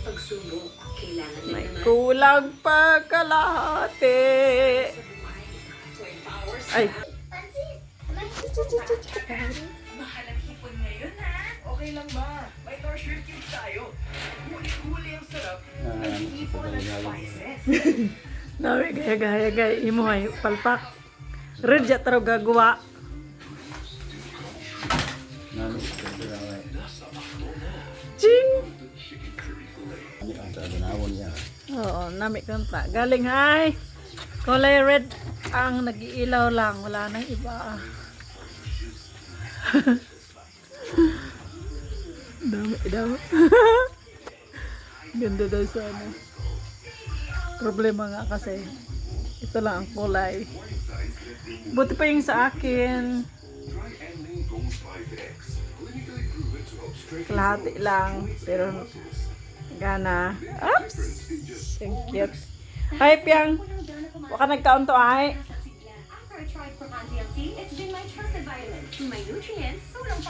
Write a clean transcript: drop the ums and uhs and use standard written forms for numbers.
pagsubok, kailangan din May naman kulang pa kalahati. Ay. Mahal ang hipon ngayon, ha? Okay lang ba? May torture kit tayo. Huli-huli ang sarap ng hipon ng spices. Nawi gaya-gaya imo ay palpak. Red ja taro gagawa. Ching. Oo, nami kontra. Galing ay. Kulay red ang nag-iilaw lang, wala nang iba. Dami daw. Ganda daw sana. Problema nga kasi ito lang ang kulay. Buti pa yung sa akin. Kalahati lang. Pero gana. Oops! Ang cute. Hi, Piang. Baka nagkaon to ay. After I tried Propan TLC, it's been my trusted vitamin. My nutrients, tulong para